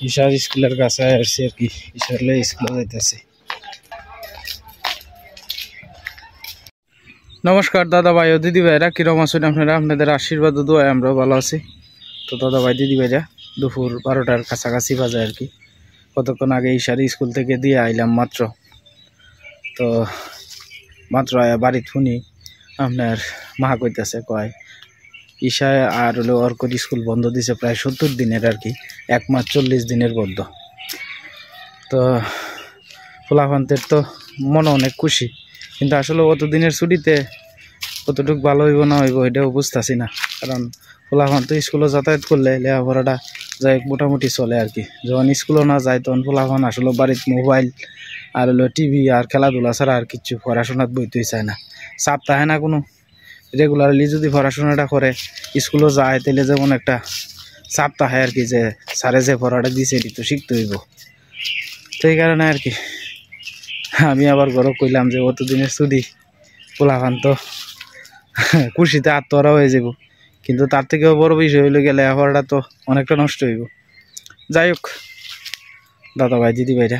ঈশার স্কুলের কাছে আসছি আর কি, ঈশারলে স্কুলে যাইতেছি। নমস্কার দাদা ভাই ও দিদি ভাইরা, কিরম আছেন আপনারা? আপনাদের আশীর্বাদ ও দোয়ায় আমরা ভালো আছি। তো দাদা ভাই দিদি ভাইরা, দুপুর 12টার কাছাকাছি বাজে আর কি। কতক্ষণ আগে ঈশার স্কুল থেকে দিয়ে আইলাম মাত্র। তো মাত্র আয়া বাড়িতে শুনি আপনার মা কইতেছে, কয় ঈশা আর হলো অর্কর স্কুল বন্ধ দিছে প্রায় 70 দিনের আর কি, 1 মাস 40 দিনের বন্ধ। তো পোলাপান্তের তো মনে অনেক খুশি, কিন্তু আসলে অত দিনের ছুটিতে কতটুকু ভালো হইব না হইব এটাও বুঝতেছি না। কারণ পোলাপান তো স্কুলে যাতায়াত করলে লেখাপড়াটা যাই মোটামুটি চলে আর কি। যখন স্কুলও না যায় তখন পোলাপান আসলে বাড়িতে মোবাইল আর হলো টিভি আর খেলাধুলা ছাড়া আর কিছু পড়াশোনাত বইতেই চায় না, চাপ থাকে না কোনো। রেগুলারলি যদি পড়াশোনাটা করে স্কুলও যায় তাহলে যেমন একটা চাপ থাকে আর কি, যে স্যারে যে পড়াটা দিছে এটি তো শিখতে হইব। তো এই কারণে আর কি আমি আবার ঘরে কইলাম যে অত দিনের ছুটি, পোলাপান তো খুশিতে আত্মহারা হয়ে যাব, কিন্তু তার থেকেও বড় বিষয় হইলে গেলে লেখাপড়াটা তো অনেকটা নষ্ট হইব। যাই হোক দাদা ভাই দিদি ভাইরা,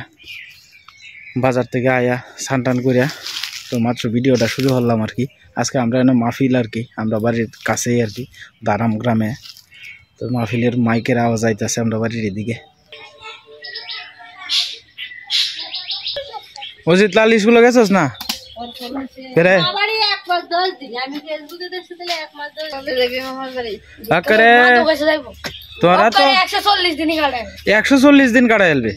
বাজার থেকে আয়া স্নান টান করিয়া তো মাত্র ভিডিওটা শুরু করলাম আর কি। আজকে আমরা এনে মাহফিল আর কি, আমরা বাড়ির কাছেই আর কি, দারাম গ্রামে। তো মাহফিলের মাইকের আওয়াজ আইতেছে আমরা বাড়ির এদিকে। অজিত লাল স্কুলে গেছস না? তোরা তো 140 দিন কাটা এলবে,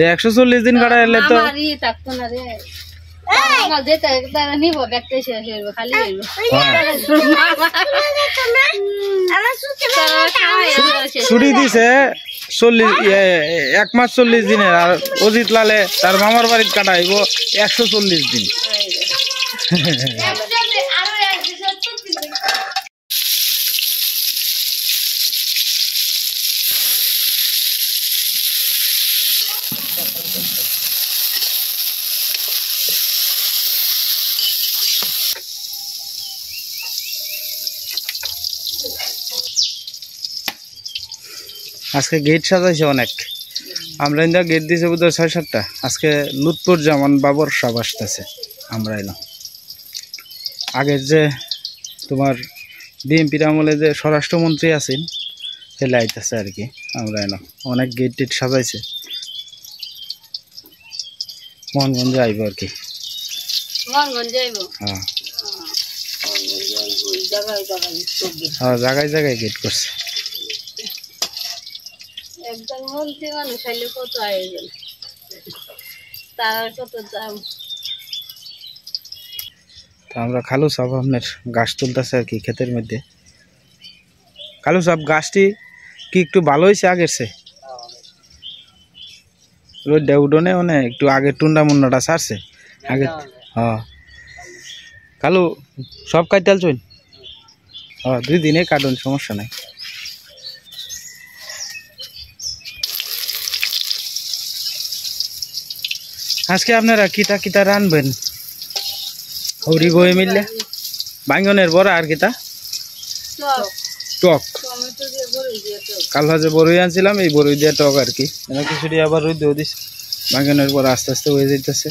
140 দিন কাটা এলে তো ছুটি দিছে 1 মাস 40 দিনের। আর অজিত লালে তার মামার বাড়িতে কাটাইব 140 দিন। আজকে গেট সাজাইছে অনেক, আমরা ইন্দা গেট দিয়েছে বোধহয় 6-7টা। আজকে লুৎপুর জামান বাবর সাব আসতেছে, আমরা এলাম। আগের যে তোমার বিএনপির আমলে যে স্বরাষ্ট্রমন্ত্রী আছেন ফেলে আইতেছে আর কি, আমরা এলাম। অনেক গেট টেট সাজাইছে, মোহনগঞ্জে আইব আর কি। হ্যাঁ জায়গায় জায়গায় গেট করছে। একজন মন্ত্রী মানুষ হইলে কত আয়োজন, তার কত দাম। আমরা খালু সাহেব আপনার গাছ তুলতেছে আর কি ক্ষেতের মধ্যে। খালু সাহেব গাছটি কি একটু ভালো হয়েছে আগের সে? রোদটা উঠোনে মানে একটু আগে টুন্ডা মুন্ডাটা ছাড়ছে আগে। হ্যাঁ খালু সব কাটতে চলছেন? হ্যাঁ 2 দিনে কাটুন, সমস্যা নাই। আজকে আপনারা কিতা কিতা রানবেন? হরি বয়ে মিললে বাইঙ্গনের বড়া আর কিতা টক। কাল ভাজে বড়ই আনছিলাম, এই বড়ই দিয়ে টক আর কি। কিছুটি আবার রোদ দিয়ে দিস, বাইঙ্গনের বড়া আস্তে আস্তে হয়ে যাইতেছে।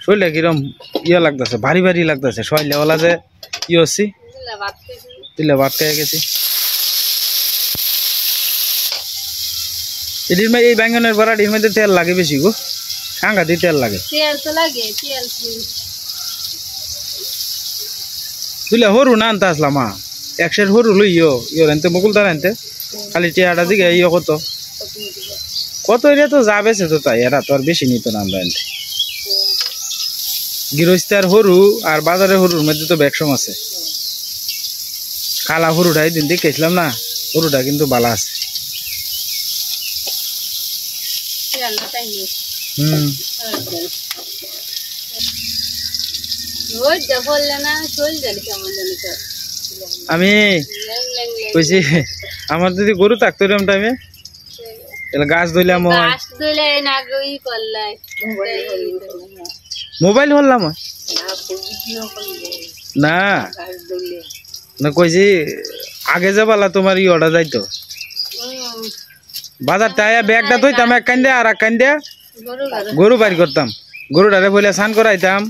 শরীরটা কিরম ইয়ে লাগতেছে, ভারী ভারী লাগতেছে। শরীরওয়ালা যে ইয়ে হচ্ছি, দিলে ভাত খেয়ে গেছি। এটির মধ্যে এই ব্যাঙ্গনের বড়াটির মধ্যে তেল লাগে বেশি গো, সাংঘাতিক তেল লাগে। তুলে হরু না আনতে আসলাম, 100 হরু লই ইয়ে আনতে মুকুলদার আনতে, খালি টিয়াটা দিকে ইয়ে কত কত এরিয়া তো যাবেছে তো, তাই এরা তো আর বেশি নিত না আমরা আনতে। গৃহস্থের হরু আর বাজারের হরুর মধ্যে তো ব্যাকসম আছে। কালা হরুটা এই দিন দেখেছিলাম না, হরুটা কিন্তু ভালো আছে। আমি কইছি আমার যদি গরু থাকতো এরকম টাইমে তাহলে গাছ ধরলাম, মোবাইল ধরলাম না। না কইছি আগে যে বালা তোমার ইটা যাইতো বাজার টাইয়া ব্যাগটা থইতাম এক কান্দে আর এক কান্দে গরু বাড়ি করতাম গরুটারে বলে স্নান করাইতাম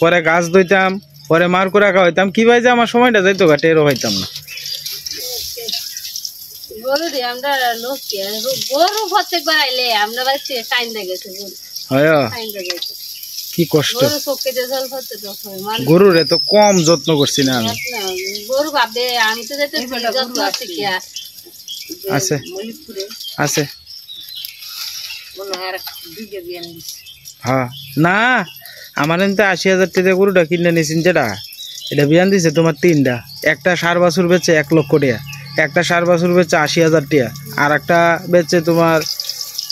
পরে গাছ ধুইতাম পরে মার করে খাওয়াইতাম কি ভাই যে আমার সময়টা যাইতো গা টেরও হইতাম না গরু দিয়ে আমরা লোক গরু প্রত্যেকবার আইলে আমরা বাড়িতে কাইন্দা গেছে হয় কাইন্দা গেছে কি কষ্ট গরু চোখে দিয়ে জল পড়তে তখন গরুরে তো কম যত্ন করছি না আমি গরু ভাবে আমি তো যেতে যত্ন আছে কি আছে আছে হ্যাঁ না আমার এনতে ৮০,০০০ টাকা গরুটা কিনে নিয়েছেন যেটা এটা বিয়ান দিছে তোমার ৩টা একটা ৬০ বছর বেচে ১ লক্ষ টাকা একটা ৬০ বছর বেচে ৮০,০০০ টাকা আর একটা বেচে তোমার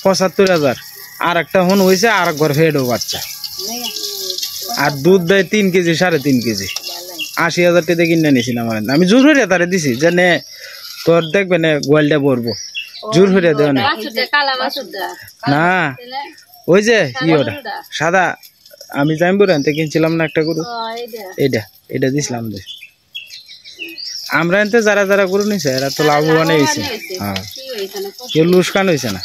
৭৫,০০০ আর একটা হন হয়েছে আর একবার ফেডও বাচ্চা আর দুধ দেয় ৩ কেজি ৩.৫ কেজি ৮০,০০০ টাকা কিনে নিয়েছি আমার আমি জোর হইয়া তারে দিছি যে নে তোর দেখবে না গোয়ালটা ভরবো জোর হইয়া দেওয়া না না ওই যে ওটা সাদা আমি জামবুর আনতে কিনছিলাম না একটা গরু এটা এটা দিছিলাম যে আমরা এনতে যারা যারা গরু নিছে এরা তো লাভবান হয়েছে হ্যাঁ কেউ লুসকান হয়েছে না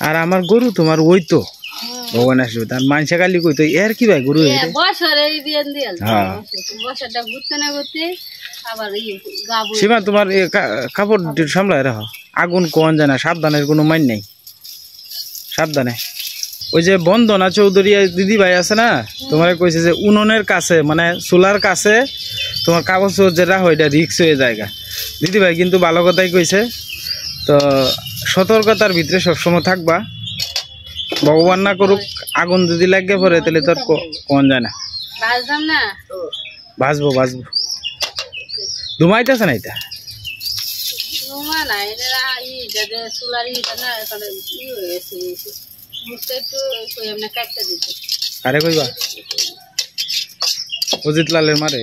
আর আমার গরু তোমার ওই তো ভগবান আসবে তার মানসা কালি কই তো এর কি ভাই গরু সীমা তোমার কাপড় সামলায় রাখো আগুন কোন যায় না সাবধানের কোনো মাইন নেই সাবধানে ওই যে বন্দনা চৌধুরী দিদি ভাই আছে না তোমার কইছে যে উনুনের কাছে মানে চুলার কাছে তোমার কাগজ যেটা হয় এটা রিক্স হয়ে জায়গা দিদি ভাই কিন্তু ভালো কথাই কইছে তো সতর্কতার ভিতরে সবসময় থাকবা ভগবান না করুক আগুন যদি লাগে পরে তাহলে তোর কোন যায় না ভাজবো ভাজবো ধুমাইতেছে না এটা আরে কইবা অজিত লালের মারে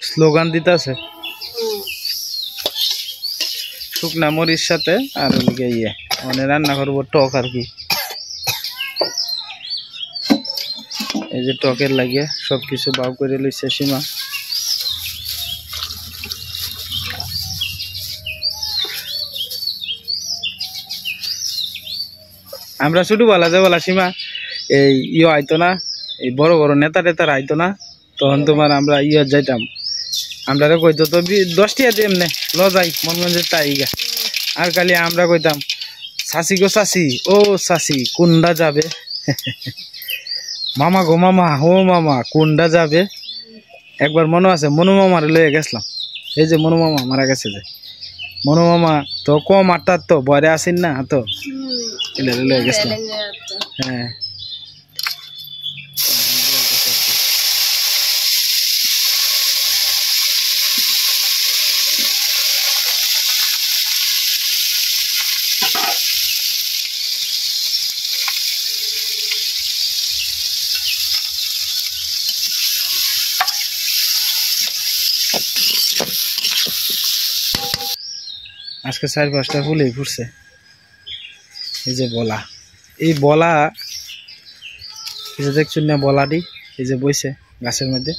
স্লোগান দিতেছে শুকনা মরিচ সাথে আর ইয়ে মানে রান্না করবো টক আর কি এই যে টকের লাগিয়ে সবকিছু বাউ করে লইছে সীমা আমরা শুধু বলা যায় বলা সীমা এই আইতো না এই বড় বড় নেতা টেতার আইতো না তখন তোমার আমরা যাইতাম আমরা কইতো তো 10 টাকা দিয়ে এমনি ল যাই মনগঞ্জের টাইগা আর খালি আমরা কইতাম চাষি গো চাষি ও চাষি কোনটা যাবে মামা গো মামা ও মামা কোনটা যাবে একবার মনে আছে মনু মামার লয়ে গেছিলাম এই যে মনু মামা মারা গেছে যে মনু মামা তো কম আটটার তো বয়রে আসেন না তো লয়ে গেছিলাম হ্যাঁ আজকে 4-5টা ফুলেই ফুটছে এই যে বলা এই বলা এই যে দেখছেন না বলাটি এই যে বইছে গাছের মধ্যে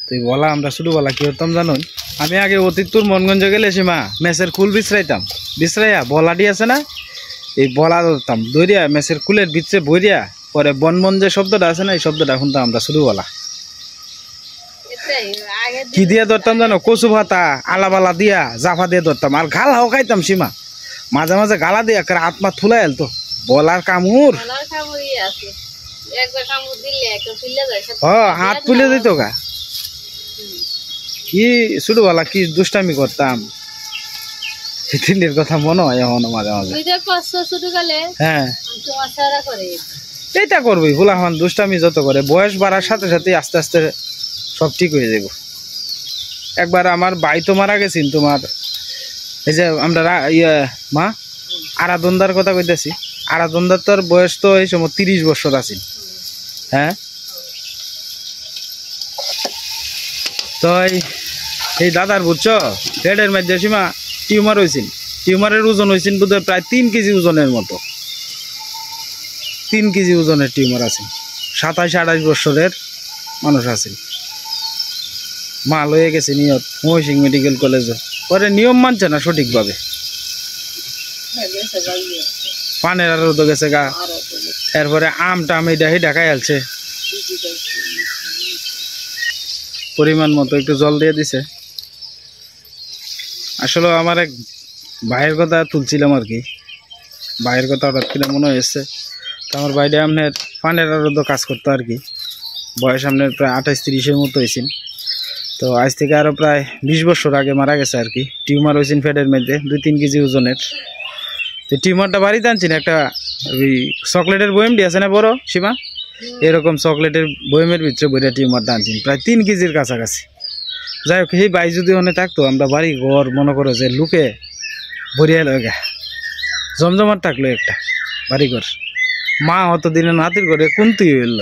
তো এই বলা আমরা শুধু বলা কি করতাম জানুন আমি আগে অতীতপুর মনগঞ্জ গেলে সীমা মেসের কুল বিছরাইয়া বলাটি আছে না এই বলা ধরতাম দৌড়িয়া মেসের কুলের ভিতরে বইরিয়া পরে বনমন যে শব্দটা আছে না এই শব্দটা শুনতাম আমরা শুধু বলা কি দিয়ে ধরতাম জানো কচু ভাতা আলাবালা দিয়া জাফা দিয়ে ধরতাম আর ঘাল হাও খাইতাম সীমা মাঝে মাঝে গালা দিয়ে আত্মা থুলাই এলতো বলার কামড় হাত তুলে দিত গা কি শুধু বলা কি দুষ্টামি করতাম সেদিনের কথা মনে হয় এখন মাঝে মাঝে হ্যাঁ এইটা করবি ফুলাহান দুষ্টামি যত করে বয়স বাড়ার সাথে সাথে আস্তে আস্তে সব ঠিক হয়ে যাব একবার আমার ভাই তো মারা গেছেন তোমার এই যে আমরা মা আরাধনদার কথা কইতেছি আরাধনদার তোর বয়স তো এই সময় 30 বছর আছে হ্যাঁ তো এই দাদার বুঝছো পেটের মধ্যে সীমা টিউমার হয়েছিল, টিউমারের ওজন হয়েছিল বোধহয় প্রায় 3 কেজি ওজনের মতো, 3 কেজি ওজনের টিউমার আছে। 27-28 বছরের মানুষ আছে, মা লয়ে গেছে নিয়ত ময়মনসিংহ মেডিকেল কলেজে, পরে নিয়ম মানছে না সঠিকভাবে, পানের আরো তো গেছে গা, এরপরে আম টাম এইটা হেটা খাই আলছে, পরিমাণ মতো একটু জল দিয়ে দিছে। আসলে আমার এক ভাইয়ের কথা তুলছিলাম আর কি, ভাইয়ের কথা হঠাৎ করে মনে হয়েছে। তো আমার বাইরে আপনার পানের আরো তো কাজ করতো আর কি, বয়স আপনার প্রায় 28-30-এর মতো হয়েছিল। তো আজ থেকে আরও প্রায় 20 বছর আগে মারা গেছে আর কি। টিউমার হয়েছিল পেটের মধ্যে 2-3 কেজি ওজনের। তো টিউমারটা বাড়িতে আনছেন একটা ওই চকলেটের বয়েমটি আছে না বড় সীমা, এরকম চকলেটের বয়েমের ভিতরে বইটা টিউমারটা আনছেন প্রায় 3 কেজির কাছাকাছি। যাই হোক সেই বাই যদি ওখানে থাকতো আমরা বাড়ি ঘর মনে করো যে লুকে ভরিয়া লগা জমজমাট থাকলো একটা বাড়িঘর, মা অতদিনে নাতির ঘরে কুন্তুই হইল।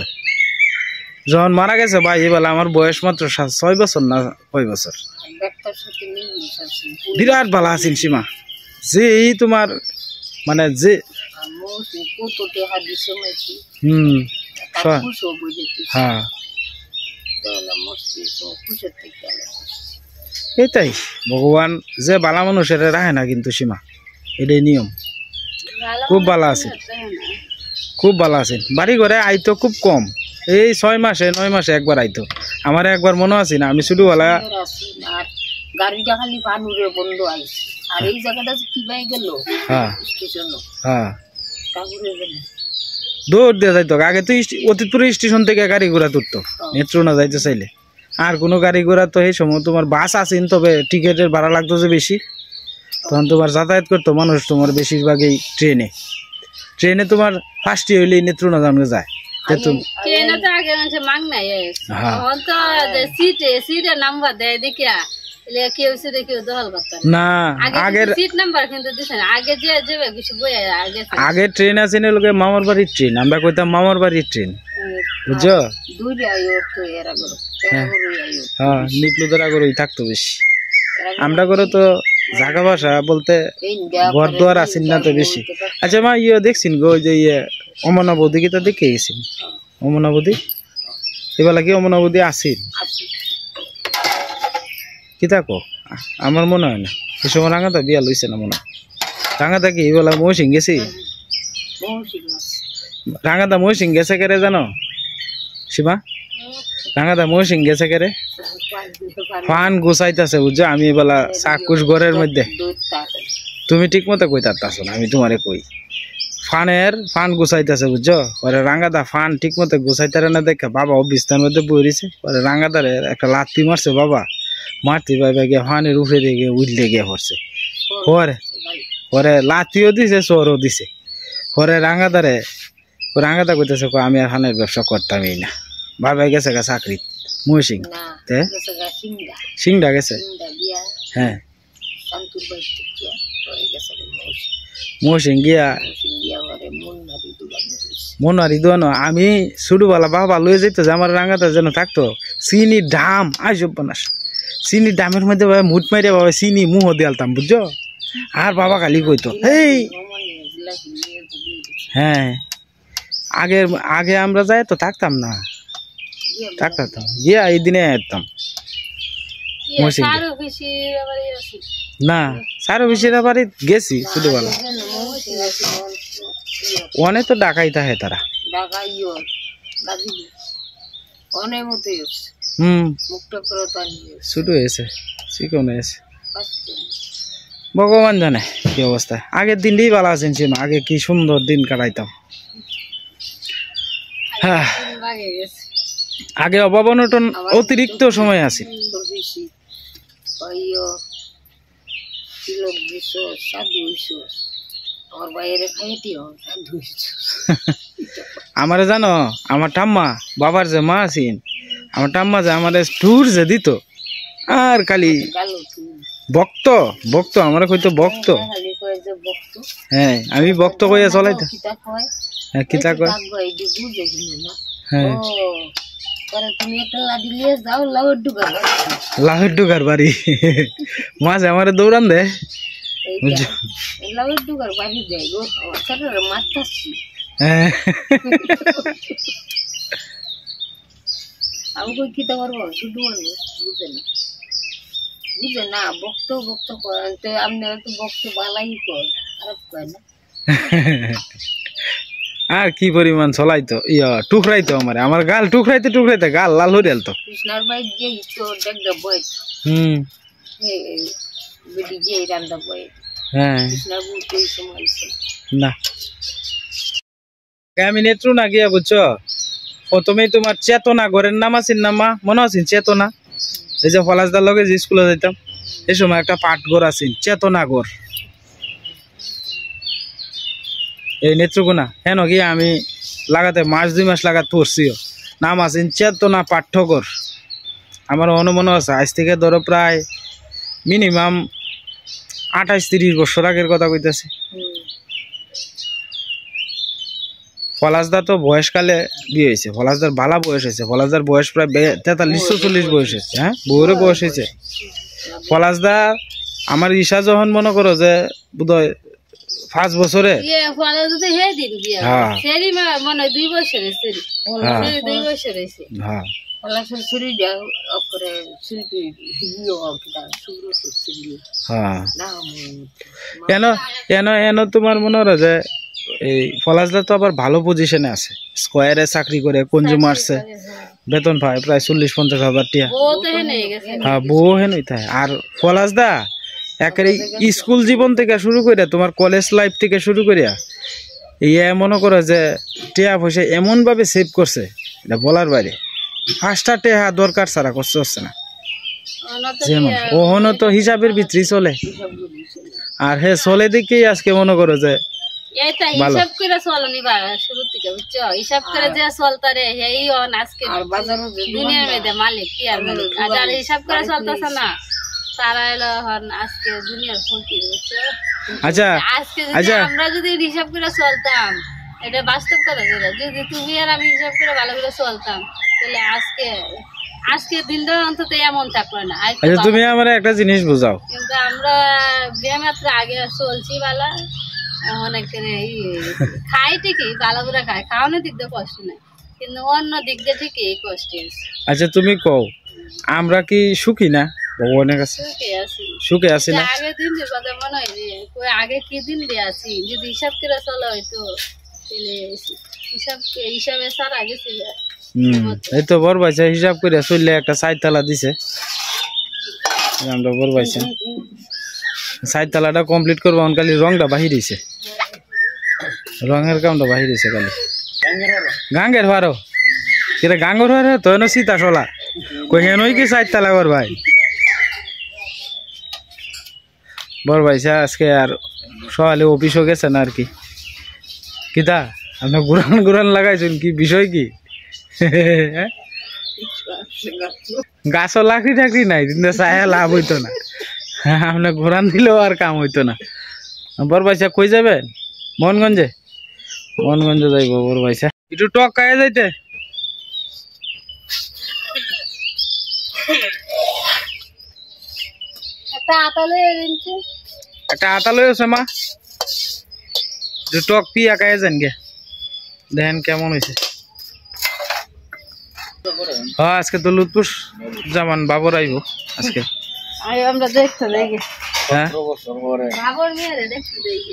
যখন মারা গেছে ভাই এবেলা আমার বয়স মাত্র 6 বছর না 5 বছর। বিরাট ভালো আছেন সীমা, যে এই তোমার মানে যে হ্যাঁ এটাই ভগবান যে বালা মানুষের রাখে না কিন্তু সীমা, এটাই নিয়ম। খুব ভালো আছে, খুব ভালো আছেন। বাড়ি ঘরে আইতো খুব কম, এই 6 মাসে 9 মাসে একবার আইতো। আমার একবার মনে আছে না, আমি ছোটবেলা গাড়িটা খালি বানুরে বন্ধ আইছে, আর এই জায়গাটা কি বাই গেল হ্যাঁ স্টেশন হ্যাঁ কাগুরে গেল দৌড় দিয়ে যাইতো। আগে তো অতীতপুর স্টেশন থেকে গাড়ি ঘোড়া তুলতো নেত্রকোনা যাইতে চাইলে, আর কোনো গাড়ি ঘোড়া তো এই সময় তোমার বাস আসেন, তবে টিকিটের ভাড়া লাগতো যে বেশি, তখন তোমার যাতায়াত করতো মানুষ তোমার বেশিরভাগই ট্রেনে। ট্রেনে তোমার ফার্স্টে হইলেই নেত্রকোনা যাওয়া যায়। ট্রেনে তো আগে মানুষ মাং নাই, এখন তো সিটে সিটে নাম্বার দেয় দেখিয়া কেউ সিটে কেউ দখল করতো না। আগের সিট নাম্বার কিন্তু দিছে না, আগে যে যাবে কিছু বই আগে ট্রেন আছে না লোকে মামার বাড়ির ট্রেন, আমরা কইতাম মামার বাড়ির ট্রেন, বুঝছো? হ্যাঁ নিকলুদরা করে থাকতো বেশি, আমরা করে তো জায়গা ভাষা বলতে ঘর দুয়ার আসেন না তো বেশি। আচ্ছা মা ইয়ে দেখছেন গো যে ইয়ে অমনাবধি কি তা দেখে গেছেন? অমনাবধি এবেলা কি অমনাবধি আসেন কি থাকো? আমার মনে হয় না এই সময় রাঙাতা বিয়া লইছে না মনে হয়। রাঙাতা কি এবেলা ময়মনসিংহ গেছি? রাঙাতা ময়মনসিংহ গেছে কেরে জানো সীমা? রাঙাতা ময়মনসিংহ গেছে কেরে? ফান গুছাইতেছে বুঝছো, আমি এবেলা চাকুশ ঘরের মধ্যে। তুমি ঠিক মতো কই তারতাছো না, আমি তোমারে কই ফান গুছাইতেছে বুঝছো। পরে রাঙাদা ফান ঠিক মতো গুছাইতারে না দেখে বাবা বিস্তার মধ্যে বইছে, পরে রাঙাদারে একটা লাত্তি মারছে বাবা, মারতে পাইবা গিয়ে ফানের উপরে দিয়ে গিয়ে উঠলে গিয়ে পড়ছে। পরে লাত্তিও দিছে চোরও দিছে। পরে রাঙাদা কইতেছে আমি আর ফানের ব্যবসা করতামই না, বাবা গেছে গা চাকরি ময়মনসিংহ। সিংড়া গেছে হ্যাঁ ময়মনসিংহ গিয়া মনারি দোয়ানো। আমি ছোটবেলা বাবা লয়ে যেত যে আমার রাঙাটা যেন থাকতো চিনির দাম আইসব বানাস, চিনির দামের মধ্যে মুঠ মারিয়া বাবা চিনি মুহ দিয়ালতাম বুঝছো। আর বাবা খালি কইতো এই হ্যাঁ আগে আগে আমরা যাই তো থাকতাম না, থাকতাম গিয়া এই দিনে আসতাম না। সার অফিসের বাড়ি গেছি ছোটবেলা, অনেক তো ডাকাই থাকে তারা। ছোট হয়েছে চিকন হয়েছে, ভগবান জানে কি অবস্থা। আগের দিনটাই ভালো আছেন সীমা, আগে কি সুন্দর দিন কাটাইতাম। হ্যাঁ আগে অভাব অনটন অতিরিক্ত সময় আছে। আমারে জানো আমার ঠাম্মা বাবার যে মা আছেন, আমার ঠাম্মা যে আমার ট্যুর যে দিত আর খালি ভক্ত ভক্ত আমার কইতো ভক্ত। হ্যাঁ আমি ভক্ত কইয়া চলাইতাম। হ্যাঁ কিতা কয় হ্যাঁ পরে তুমি একটা লাঠি নিয়ে যাও লাউয়ের ডুগার বাড়ি মাঝে আমার দৌড়ান দে লাউয়ের ডুগার বাড়ি যাই গো ছেলেরা মারতাছি আমি কই কি করবো শুধু বুঝে না বক্ত করতে আপনি তো বক্ত বালাই কর খারাপ কয় না আর কি পরিমাণ চলাইতো টুকরাইতো আমার গাল টুকরাইতে গাল লাল হয়ে গেল তো কৃষ্ণার ভাই যে তো দেখবে বই বেটি যে রান্দা বই কৃষ্ণার বই এই সময় না আমি নেত্রু না গিয়া বুঝছো প্রথমে তোমার চেতনা ঘরের নাম আছে নামা মনে আছে চেতনা এই যে ফলাসদার লগে যে স্কুলে যেতাম এই সময় একটা পাঠঘর আছে চেতনা ঘর এই নেত্রকোনা হেন গিয়ে আমি লাগাতে মাস 2 মাস লাগাতে পড়ছিও নাম আছে চেতনা পাঠ্যঘর আমার অনুমান আছে আজ থেকে ধরো প্রায় মিনিমাম 28-30 বছর আগের কথা কইতাছি ফলাসদার তো বয়সকালে বিয়ে হয়েছে ফলাসদার ভালো বয়স হয়েছে ফলাসদার বয়স প্রায় 43-44 বয়স হয়েছে হ্যাঁ বউরের বয়স হয়েছে ফলাসদা আমার ঈশা যখন মনে করো যে বোধহয় 5 বছরে এন তোমার মনে হয় যে এই ফলাসদা তো আবার ভালো পজিশনে আছে স্কয়ারে চাকরি করে কনজিউমার্সে বেতন পায় প্রায় 40-50 হাজার টাকা হ্যাঁ বউ হেন আর ফলাসদা একেবারে স্কুল জীবন থেকে শুরু করে তোমার কলেজ লাইফ থেকে শুরু করিয়া মনে করো যে টিয়া পয়সা এমন ভাবে সেভ করছে এটা বলার বাইরে 5টা টিয়া দরকার ছাড়া করতে হচ্ছে না যেমন ওহনো তো হিসাবের ভিতরে চলে আর হে চলে দিকেই আজকে মনে করো যে হিসাব করে চলনি শুরু থেকে বুঝছো হিসাব করে যে চলতারে এই আজকে দুনিয়ার মধ্যে মালিক কি আর মালিক আর হিসাব করে চলতেছে না তারা এলো আজকে দুনিয়ার ফকির বুঝছো আচ্ছা আজকে আমরা যদি হিসাব করে চলতাম এটা বাস্তব কথা যদি তুমি আর আমি হিসাব করে ভালো করে চলতাম তাহলে আজকে দিনটা অন্তত এমন থাকলো না আচ্ছা তুমি আমার একটা জিনিস বুঝাও কিন্তু আমরা বিয়ে মাত্র আগে চলছি ভালো অনেক খাই ঠিকই ভালো করে খাই খাওয়ানোর দিক দিয়ে কষ্ট নাই কিন্তু অন্য দিক দিয়ে ঠিকই কষ্ট আছে আচ্ছা তুমি কও আমরা কি সুখী না ভগবানের কাছে সুখে আছি না আগে দিন কথা মনে হয় যে আগে কি দিন দিয়ে আছি যদি হিসাব করে চলা হয়তো হিসাবে স্যার আগে ছিল এই তো বড় ভাইসা হিসাব করে চললে একটা 4 তালা দিছে আমরা বড় ভাইসা 4 তালাটা কমপ্লিট করবো খালি রংটা বাহির হয়েছে রঙের কামটা বাহির হয়েছে খালি গাঙ্গের ভারো কিরে গাঙ্গর ভারো তো সীতা চলা কই হেনই কি 4 তালা কর ভাই বড় ভাইসা আজকে আর সকালে অফিসও গেছেন আর কি কিতা আপনার গুরান লাগাইছেন কি বিষয় কি গাছও লাকড়ি টাকড়ি নাই কিন্তু চায়া লাভ হইতো না আপনার ঘোরান দিলেও আর কাম হইতো না বড় ভাইসা কই যাবেন মোহনগঞ্জে যাইব বড় ভাইসা একটু টক খাইয়া যাইতে একটা আতা লই আছে মা একটু টক পিয়া খাইয়া যান গে দেখেন কেমন হয়েছে হ্যাঁ আজকে তো লুৎফুস জামান বাবর আইব আজকে আমরা দেখতে দেখি হ্যাঁ বাবর নিয়ে দেখতে দেখি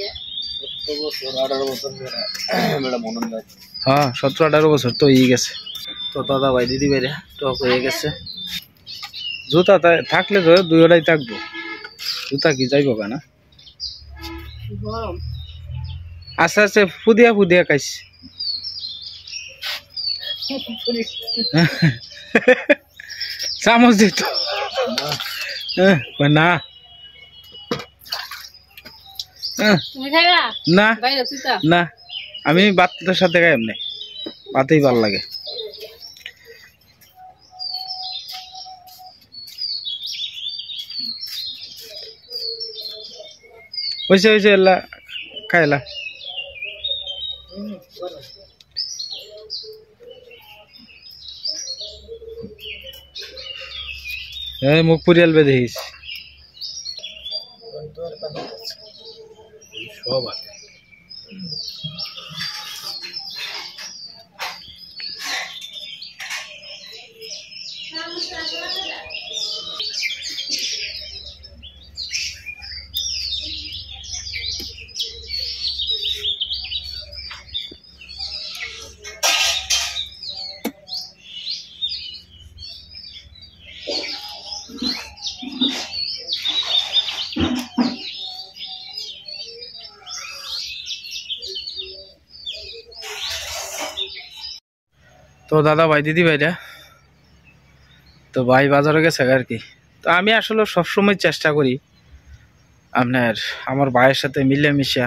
17-18 বছর তো হয়ে গেছে তো দাদা ভাই দিদি ভাইরা টক হয়ে গেছে জুতা থাকলে তো 2-2.5 থাকবো জুতা কি যাইব না আস্তে আস্তে ফুদিয়া খাইছি চামচ দিত না না না আমি ভাতের সাথে খাই এমনি ভাতেই ভালো লাগে হয়েছে এলা খাইলা মুখ পুরিয়াল বেঁধেছিস সব আছে। তো দাদা ভাই দিদি ভাইরা তো ভাই বাজারে গেছে আর কি। তো আমি আসলে সবসময় চেষ্টা করি আপনার আমার ভাইয়ের সাথে মিলেমিশা,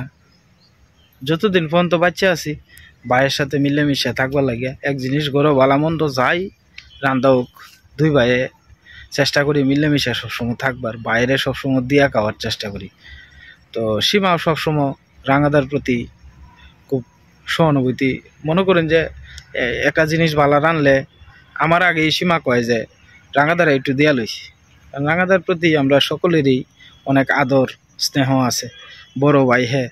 যতদিন পর্যন্ত বাচ্চা আছি ভাইয়ের সাথে মিলেমিশা থাকবার লাগে। এক জিনিস গরো ভালো মন্দ যাই রান্দা হোক দুই ভাইয়ে চেষ্টা করি মিলেমিশা সবসময় থাকবার, বাইরে সবসময় দিয়া খাওয়ার চেষ্টা করি। তো সীমাও সবসময় রাঙাদার প্রতি খুব সহানুভূতি, মনে করেন যে একটা জিনিস ভালো রানলে আমার আগে সীমা কয় যে রাঙাদার একটু দিয়া লইছি। রাঙাদার প্রতি আমরা সকলেরই অনেক আদর স্নেহ আছে। বড় ভাই হ্যাঁ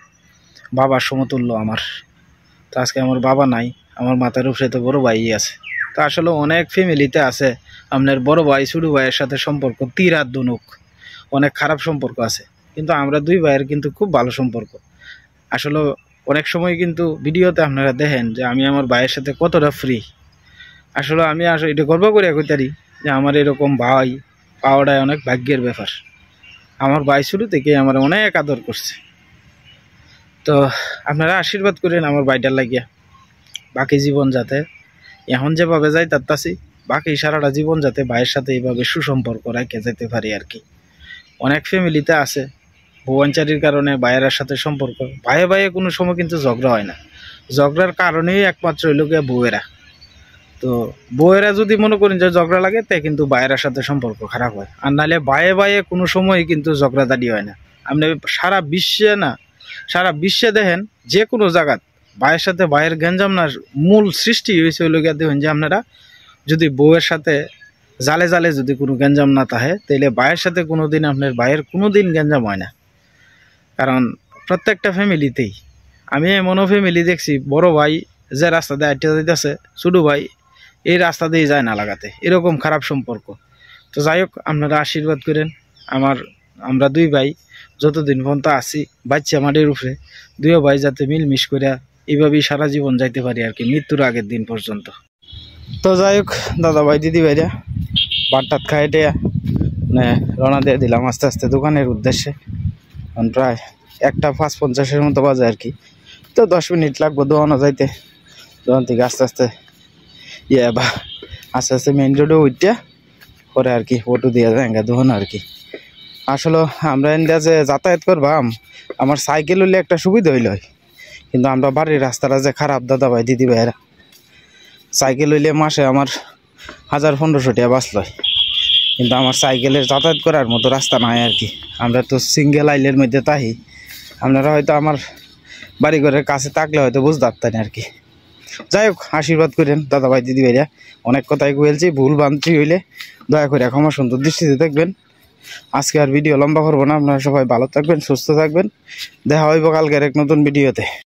বাবার সমতুল্য আমার। তো আজকে আমার বাবা নাই, আমার মাথার উপরে তো বড় ভাই আছে। তো আসলে অনেক ফ্যামিলিতে আছে আপনার বড় ভাই ছোট ভাইয়ের সাথে সম্পর্ক তীর হাত দুনুক, অনেক খারাপ সম্পর্ক আছে। কিন্তু আমরা দুই ভাইয়ের কিন্তু খুব ভালো সম্পর্ক। আসলে অনেক সময় কিন্তু ভিডিওতে আপনারা দেখেন যে আমি আমার ভাইয়ের সাথে কতটা ফ্রি। আসলে আমি এটা গর্ব করে কইতারি যে আমার এরকম ভাই পাওয়াটাই অনেক ভাগ্যের ব্যাপার। আমার ভাই শুরু থেকে আমার অনেক আদর করছে। তো আপনারা আশীর্বাদ করেন আমার ভাইটার লাগিয়া, বাকি জীবন যাতে এখন যেভাবে যাই তাত্তাছি বাকি সারাটা জীবন যাতে ভাইয়ের সাথে এইভাবে সুসম্পর্ক রেখে যেতে পারি আর কি। অনেক ফ্যামিলিতে আছে ভুবনচারির কারণে ভাইয়ের সাথে সম্পর্ক, ভাইয়ে ভাইয়ে কোনো সময় কিন্তু ঝগড়া হয় না। ঝগড়ার কারণেই একমাত্র হইল গিয়ে বউয়েরা। তো বউয়েরা যদি মনে করেন যে ঝগড়া লাগে তাই কিন্তু ভাইয়ের সাথে সম্পর্ক খারাপ হয়। আর নাহলে ভাইয়ে ভাইয়ে কোনো সময় কিন্তু ঝগড়াঝাটি হয় না। আপনি সারা বিশ্বে দেখেন যে কোনো জায়গাত ভাইয়ের সাথে ভাইয়ের গ্যাঞ্জামনার মূল সৃষ্টি হয়েছে হইল গিয়ে দেখেন যে আপনারা যদি বউয়ের সাথে জালে জালে যদি কোনো গ্যাঞ্জাম না থাকে তাহলে ভাইয়ের সাথে কোনোদিন আপনার ভাইয়ের কোনোদিন গ্যাঞ্জাম হয় না। কারণ প্রত্যেকটা ফ্যামিলিতেই আমি এমনও ফ্যামিলি দেখছি বড় ভাই যে রাস্তা দিয়ে আটটা যাইতেছে ছোটো ভাই এই রাস্তা দিয়ে যায় না লাগাতে, এরকম খারাপ সম্পর্ক। তো যাই হোক আপনারা আশীর্বাদ করেন আমরা দুই ভাই যতদিন পর্যন্ত আছি বাচ্চা মাটির উপরে দুইও ভাই যাতে মিলমিশ করে এইভাবেই সারা জীবন যাইতে পারি আর কি, মৃত্যুর আগের দিন পর্যন্ত। তো যাই হোক দাদা ভাই দিদি ভাইরা ভাত খাই টেয়া মানে রওনা দিয়ে দিলাম আস্তে আস্তে দোকানের উদ্দেশ্যে। প্রায় 1:50 মতো বাজে আর কি। তো 10 মিনিট লাগবে দোকানে যাইতে। দোকান থেকে আস্তে আস্তে আস্তে আস্তে মেইন রোডে উঠতে পরে আর কি অটো দিয়ে যায় দোকান আর কি। আসলে আমরা ইন্ডিয়া যে যাতায়াত করবাম আমার সাইকেল হইলে একটা সুবিধা হইল, কিন্তু আমরা বাড়ির রাস্তাটা যে খারাপ দাদা ভাই দিদি ভাইরা, সাইকেল হইলে মাসে আমার 1000-1500 টাকা বাঁচল, কিন্তু আমার সাইকেলের যাতায়াত করার মতো রাস্তা নাই আর কি। আমরা তো সিঙ্গেল আইলের মধ্যে তাই, আপনারা হয়তো আমার বাড়িঘরের কাছে থাকলে হয়তো বুঝতে পারতেন আর কি। যাই হোক আশীর্বাদ করেন দাদা ভাই দিদি ভাইরা, অনেক কথাই বলছি, ভুল ভ্রান্তি হইলে দয়া করে ক্ষমা সুন্দর দৃষ্টিতে দেখবেন। আজকে আর ভিডিও লম্বা করবো না, আপনারা সবাই ভালো থাকবেন, সুস্থ থাকবেন, দেখা হইব কালকের এক নতুন ভিডিওতে।